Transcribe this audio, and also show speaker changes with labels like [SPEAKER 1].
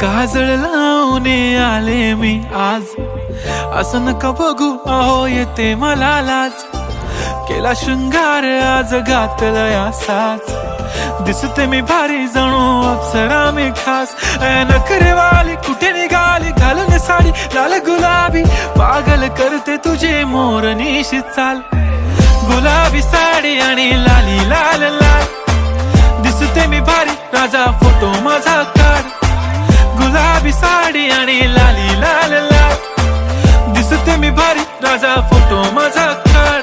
[SPEAKER 1] काजळ लावून आले मी आज, असं नका बघू अहो येते मला लाज. केला शृंगार आज घातला साज, दिसते मी भारी जणू अप्सरा मी खास. नखरेवाली कुठे निघाली घालून साडी लाल गुलाबी, पागल करते तुझे मोरनीशी चाल. गुलाबी साडी आणि लाली लाल लाल, दिसते मी भारी राजा फोटो माझा काढ. गुलाबी साडी आणि लाली लाल लाल, दिसते मी भारी राजा फोटो माझा काढ.